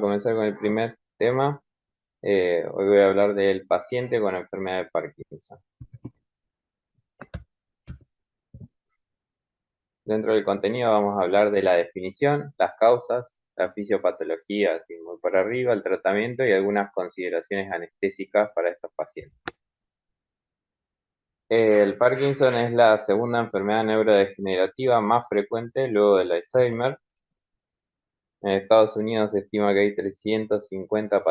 comenzar con el primer tema. Hoy voy a hablar del paciente con enfermedad de Parkinson. Dentro del contenido vamos a hablar de la definición, las causas, la fisiopatología, así muy por arriba, el tratamiento y algunas consideraciones anestésicas para estos pacientes. El Parkinson es la segunda enfermedad neurodegenerativa más frecuente luego del Alzheimer. En Estados Unidos se estima que hay 350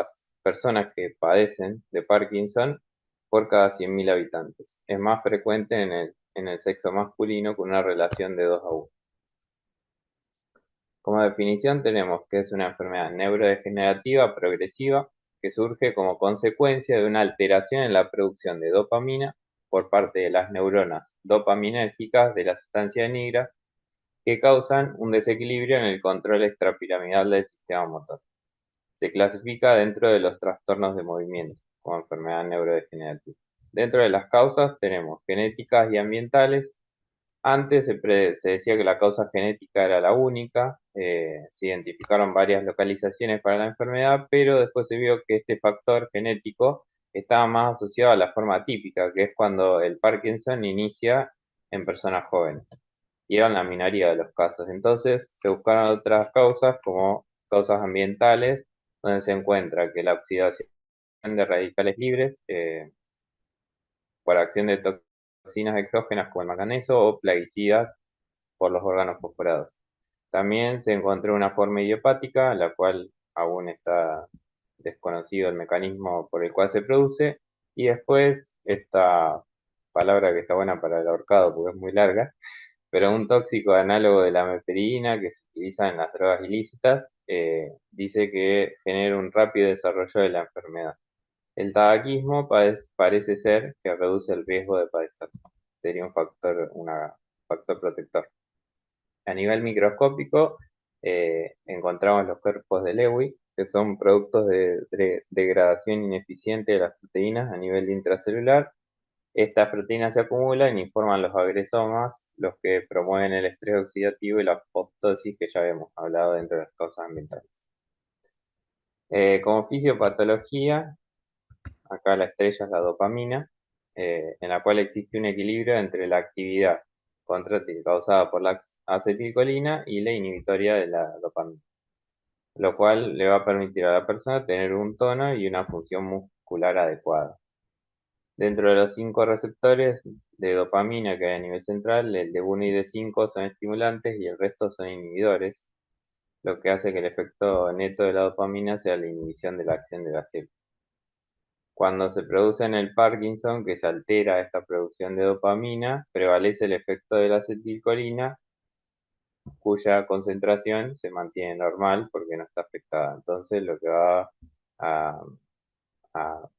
personas que padecen de Parkinson por cada 100.000 habitantes. Es más frecuente en el sexo masculino con una relación de 2 a 1. Como definición tenemos que es una enfermedad neurodegenerativa progresiva que surge como consecuencia de una alteración en la producción de dopamina por parte de las neuronas dopaminérgicas de la sustancia negra que causan un desequilibrio en el control extrapiramidal del sistema motor. Se clasifica dentro de los trastornos de movimiento como enfermedad neurodegenerativa. Dentro de las causas tenemos genéticas y ambientales. Antes se decía que la causa genética era la única, se identificaron varias localizaciones para la enfermedad, pero después se vio que este factor genético estaba más asociado a la forma típica, que es cuando el Parkinson inicia en personas jóvenes, y eran la minoría de los casos. Entonces se buscaron otras causas como causas ambientales, donde se encuentra que la oxidación de radicales libres por acción de toxinas exógenas como el manganeso o plaguicidas por los órganos fosforados. También se encontró una forma idiopática, la cual aún está desconocido el mecanismo por el cual se produce, y después esta palabra que está buena para el ahorcado porque es muy larga, pero un tóxico análogo de la meperidina que se utiliza en las drogas ilícitas, dice que genera un rápido desarrollo de la enfermedad. El tabaquismo parece ser que reduce el riesgo de padecer. Sería un factor protector. A nivel microscópico, encontramos los cuerpos de Lewy, que son productos de degradación ineficiente de las proteínas a nivel intracelular. Estas proteínas se acumulan y forman los agresomas, los que promueven el estrés oxidativo y la apoptosis que ya habíamos hablado dentro de las causas ambientales. Como fisiopatología, acá la estrella es la dopamina, en la cual existe un equilibrio entre la actividad contráctil causada por la acetilcolina y la inhibitoria de la dopamina, lo cual le va a permitir a la persona tener un tono y una función muscular adecuada. Dentro de los 5 receptores de dopamina que hay a nivel central, el de 1 y de 5 son estimulantes y el resto son inhibidores, lo que hace que el efecto neto de la dopamina sea la inhibición de la acción de la célula. Cuando se produce en el Parkinson, que se altera esta producción de dopamina, prevalece el efecto de la acetilcolina, cuya concentración se mantiene normal porque no está afectada. Entonces, lo que va a, a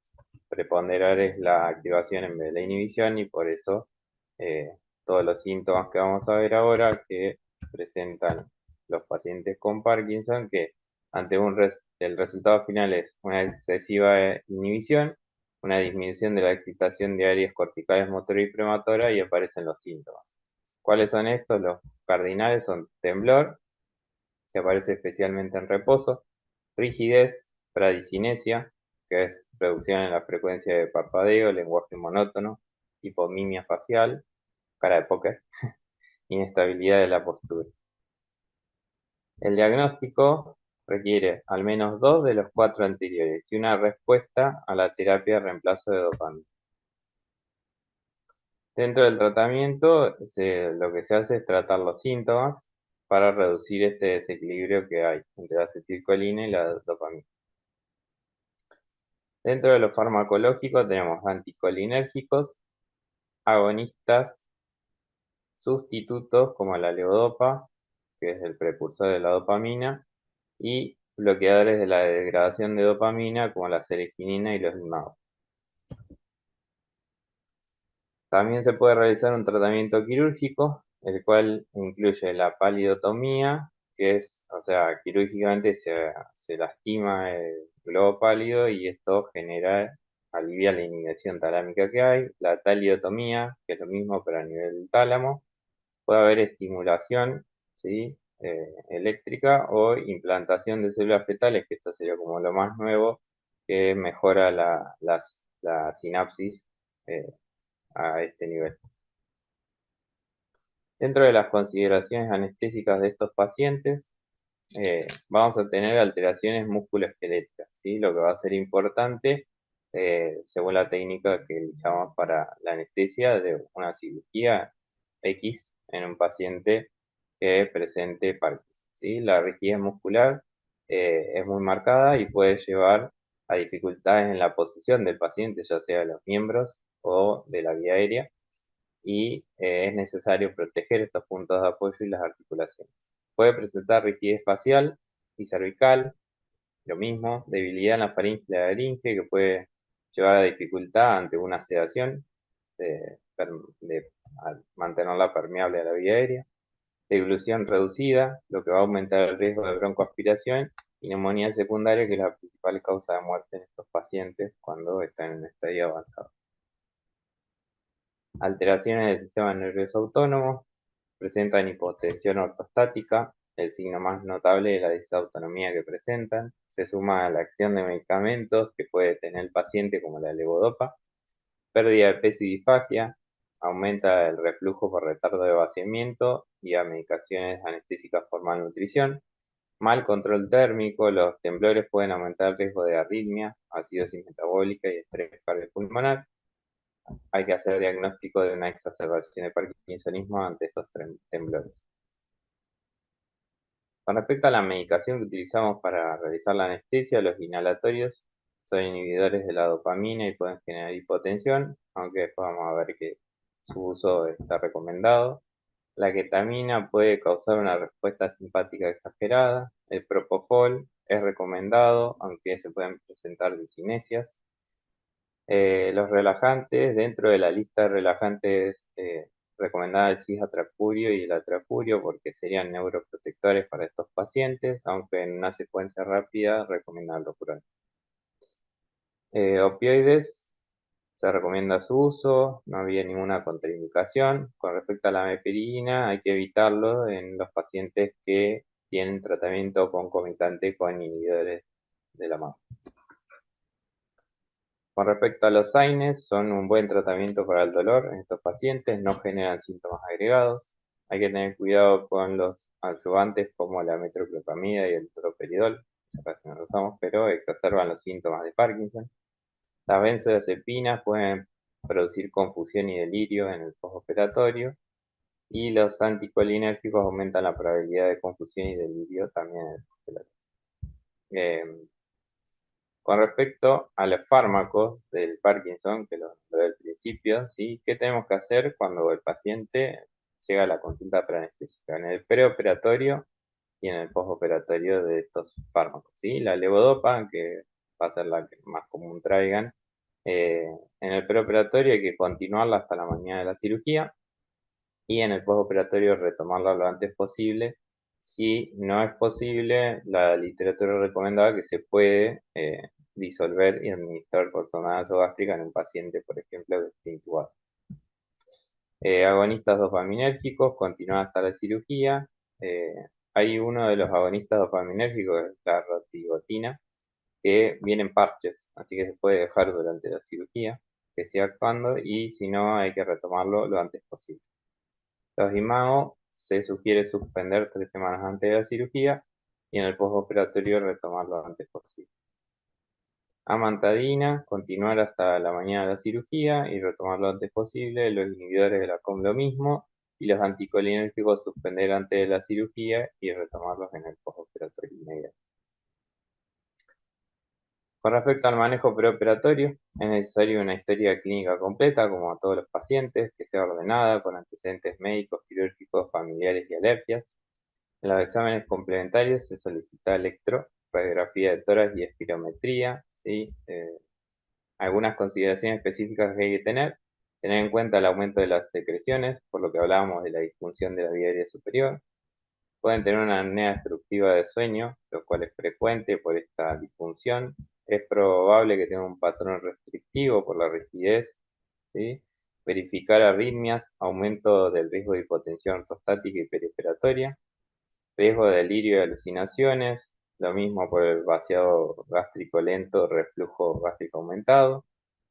preponderar es la activación en vez de la inhibición y por eso todos los síntomas que vamos a ver ahora que presentan los pacientes con Parkinson, que ante el resultado final es una excesiva inhibición, una disminución de la excitación de áreas corticales motora y premotora y aparecen los síntomas. ¿Cuáles son estos? Los cardinales son temblor, que aparece especialmente en reposo, rigidez, bradicinesia, que es reducción en la frecuencia de parpadeo, lenguaje monótono, hipomimia facial, cara de póker, inestabilidad de la postura. El diagnóstico requiere al menos 2 de los 4 anteriores y una respuesta a la terapia de reemplazo de dopamina. Dentro del tratamiento, lo que se hace es tratar los síntomas para reducir este desequilibrio que hay entre la acetilcolina y la dopamina. Dentro de lo farmacológico tenemos anticolinérgicos, agonistas, sustitutos como la levodopa, que es el precursor de la dopamina, y bloqueadores de la degradación de dopamina como la serotonina y los limados. También se puede realizar un tratamiento quirúrgico, el cual incluye la palidotomía, que es, o sea, quirúrgicamente se lastima el globo pálido y esto alivia la inhibición talámica que hay. La talidotomía, que es lo mismo pero a nivel del tálamo. Puede haber estimulación, ¿sí? eléctrica o implantación de células fetales, que esto sería como lo más nuevo, que mejora la sinapsis eh, a este nivel. Dentro de las consideraciones anestésicas de estos pacientes, vamos a tener alteraciones musculoesqueléticas, ¿sí? Lo que va a ser importante, según la técnica que elijamos para la anestesia de una cirugía X en un paciente que presente Parkinson, ¿sí? La rigidez muscular es muy marcada y puede llevar a dificultades en la posición del paciente, ya sea de los miembros o de la vía aérea, y es necesario proteger estos puntos de apoyo y las articulaciones. Puede presentar rigidez facial y cervical, lo mismo, debilidad en la faringe y la laringe, que puede llevar a dificultad ante una sedación, de mantenerla permeable a la vía aérea, deglución reducida, lo que va a aumentar el riesgo de broncoaspiración, y neumonía secundaria, que es la principal causa de muerte en estos pacientes cuando están en un estadio avanzado. Alteraciones del sistema nervioso autónomo, presentan hipotensión ortostática, el signo más notable es la disautonomía que presentan, se suma a la acción de medicamentos que puede tener el paciente como la levodopa, pérdida de peso y disfagia, aumenta el reflujo por retardo de vaciamiento y a medicaciones anestésicas por malnutrición, mal control térmico, los temblores pueden aumentar el riesgo de arritmia, acidosis metabólica y estrés cardiopulmonar. Hay que hacer diagnóstico de una exacerbación de parkinsonismo ante estos temblores. Con respecto a la medicación que utilizamos para realizar la anestesia, los inhalatorios son inhibidores de la dopamina y pueden generar hipotensión, aunque después vamos a ver que su uso está recomendado. La ketamina puede causar una respuesta simpática exagerada. El propofol es recomendado, aunque se pueden presentar discinesias. Los relajantes, dentro de la lista de relajantes recomendada el cisatracurio y el atracurio, porque serían neuroprotectores para estos pacientes, aunque en una secuencia rápida recomienda el lopurón. Opioides, se recomienda su uso, no había ninguna contraindicación. Con respecto a la meperidina, hay que evitarlo en los pacientes que tienen tratamiento concomitante con inhibidores de la MAO. Con respecto a los AINES, son un buen tratamiento para el dolor en estos pacientes, no generan síntomas agregados. Hay que tener cuidado con los adyuvantes como la metoclopramida y el droperidol, casi no lo usamos, pero exacerban los síntomas de Parkinson. Las benzodiazepinas pueden producir confusión y delirio en el postoperatorio, y los anticolinérgicos aumentan la probabilidad de confusión y delirio también en el postoperatorio. Con respecto a los fármacos del Parkinson, que lo nombré al principio, ¿sí? ¿Qué tenemos que hacer cuando el paciente llega a la consulta preanestésica? En el preoperatorio y en el postoperatorio de estos fármacos, ¿sí? La levodopa, que va a ser la que más común traigan, en el preoperatorio hay que continuarla hasta la mañana de la cirugía, y en el postoperatorio retomarla lo antes posible. Si no es posible, la literatura recomendaba que se puede disolver y administrar por sonda nasogástrica en un paciente, por ejemplo, que esté intubado. Agonistas dopaminérgicos, continúa hasta la cirugía. Eh, Hay uno de los agonistas dopaminérgicos, es la rotigotina, que viene en parches, así que se puede dejar durante la cirugía que siga actuando, y si no, hay que retomarlo lo antes posible. Los IMAO se sugiere suspender 3 semanas antes de la cirugía y en el postoperatorio retomar lo antes posible. Amantadina, continuar hasta la mañana de la cirugía y retomar lo antes posible. Los inhibidores de la COM lo mismo, y los anticolinérgicos suspender antes de la cirugía y retomarlos en el postoperatorio inmediato. Con respecto al manejo preoperatorio, es necesario una historia clínica completa, como a todos los pacientes, que sea ordenada, con antecedentes médicos, quirúrgicos, familiares y alergias. En los exámenes complementarios se solicita electro, radiografía de tórax y espirometría, ¿sí? Algunas consideraciones específicas que hay que tener en cuenta el aumento de las secreciones, por lo que hablábamos de la disfunción de la vía aérea superior. Pueden tener una apnea obstructiva de sueño, lo cual es frecuente por esta disfunción. Es probable que tenga un patrón restrictivo por la rigidez, ¿sí? Verificar arritmias, aumento del riesgo de hipotensión ortostática y perioperatoria. Riesgo de delirio y alucinaciones, lo mismo por el vaciado gástrico lento, reflujo gástrico aumentado.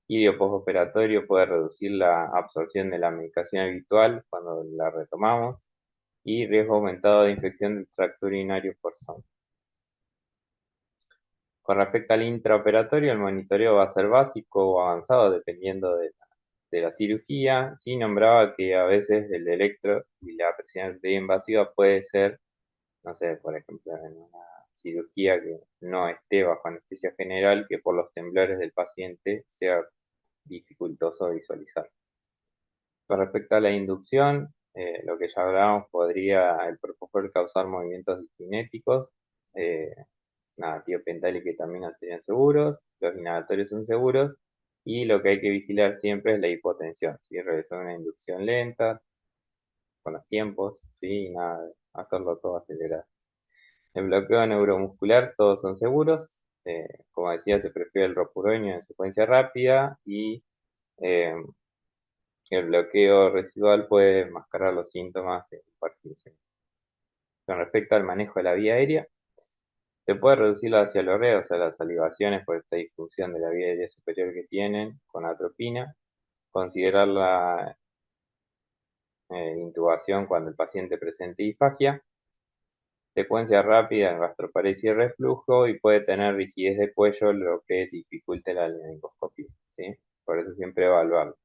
Idio postoperatorio puede reducir la absorción de la medicación habitual cuando la retomamos. Y riesgo aumentado de infección del tracto urinario por sonda. Con respecto al intraoperatorio, el monitoreo va a ser básico o avanzado dependiendo de la cirugía. Sí nombraba que a veces el electro y la presión arterial invasiva puede ser, no sé, por ejemplo, en una cirugía que no esté bajo anestesia general, que por los temblores del paciente sea dificultoso visualizar. Con respecto a la inducción, lo que ya hablábamos, podría el propofol causar movimientos discinéticos, eh, nada, tiopental y ketamina serían seguros, los inhalatorios son seguros, y lo que hay que vigilar siempre es la hipotensión, ¿sí? Realizar una inducción lenta, con los tiempos, ¿sí? Y nada, hacerlo todo acelerado. El bloqueo neuromuscular, todos son seguros, como decía, se prefiere el ropuronio en secuencia rápida y eh, el bloqueo residual puede mascarar los síntomas de Parkinson. Con respecto al manejo de la vía aérea, se puede reducir la cialorrea, o sea, las salivaciones por esta disfunción de la vía aérea superior que tienen con atropina. Considerar la intubación cuando el paciente presente disfagia. Secuencia rápida en gastroparesia y reflujo y puede tener rigidez de cuello, lo que dificulte la laringoscopia, ¿sí? Por eso siempre evaluarlo.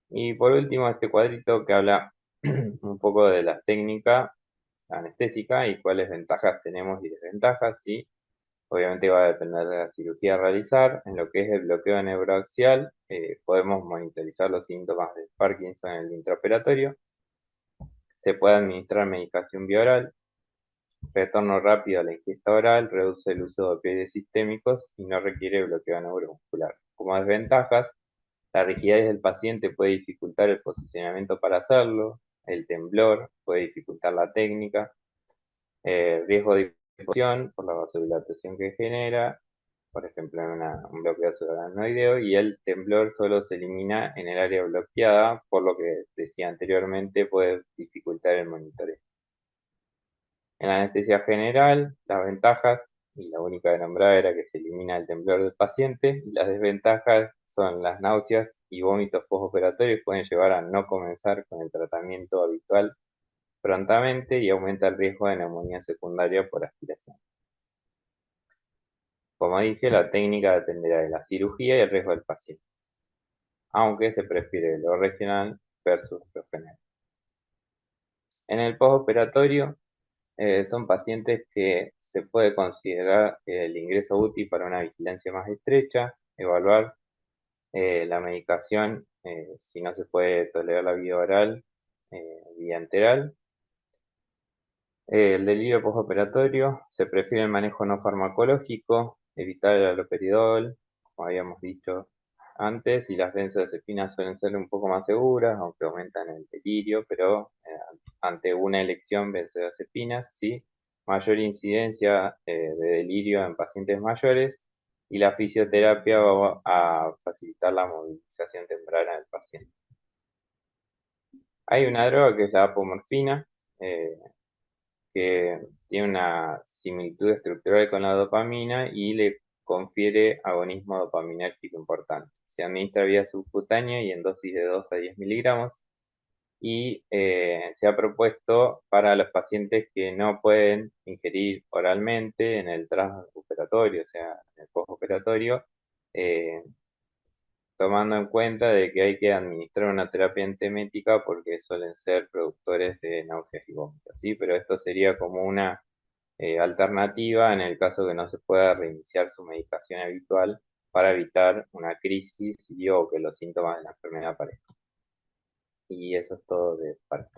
Y por último, este cuadrito que habla un poco de la técnica anestésica y cuáles ventajas tenemos y desventajas, ¿sí? Obviamente va a depender de la cirugía a realizar. En lo que es el bloqueo neuroaxial, podemos monitorizar los síntomas de Parkinson en el intraoperatorio. Se puede administrar medicación bioral, retorno rápido a la ingesta oral, reduce el uso de opioides sistémicos y no requiere bloqueo neuromuscular. Como desventajas, la rigidez del paciente puede dificultar el posicionamiento para hacerlo, el temblor puede dificultar la técnica, riesgo de hipotensión por la vasodilatación que genera, por ejemplo, en un bloqueo subaracnoideo, y el temblor solo se elimina en el área bloqueada, por lo que decía anteriormente, puede dificultar el monitoreo. En la anestesia general, las ventajas, y la única de nombrar era que se elimina el temblor del paciente, y las desventajas son las náuseas y vómitos postoperatorios pueden llevar a no comenzar con el tratamiento habitual prontamente y aumenta el riesgo de neumonía secundaria por aspiración. Como dije, la técnica dependerá de la cirugía y el riesgo del paciente, aunque se prefiere lo regional versus lo general. En el postoperatorio, son pacientes que se puede considerar el ingreso útil para una vigilancia más estrecha, evaluar la medicación si no se puede tolerar la vía oral, vía enteral. El delirio postoperatorio, se prefiere el manejo no farmacológico, evitar el haloperidol, como habíamos dicho antes, y las benzodiazepinas suelen ser un poco más seguras, aunque aumentan el delirio, pero ante una elección benzodiazepinas, sí, mayor incidencia de delirio en pacientes mayores, y la fisioterapia va a facilitar la movilización temprana del paciente. Hay una droga que es la apomorfina, eh, que tiene una similitud estructural con la dopamina y le confiere agonismo dopaminérgico importante. Se administra vía subcutánea y en dosis de 2 a 10 miligramos y se ha propuesto para los pacientes que no pueden ingerir oralmente en el transoperatorio, o sea, en el postoperatorio, eh, tomando en cuenta de que hay que administrar una terapia entemética porque suelen ser productores de náuseas y vómitos, ¿sí? Pero esto sería como una alternativa en el caso que no se pueda reiniciar su medicación habitual para evitar una crisis y o que los síntomas de la enfermedad aparezcan. Y eso es todo de parte.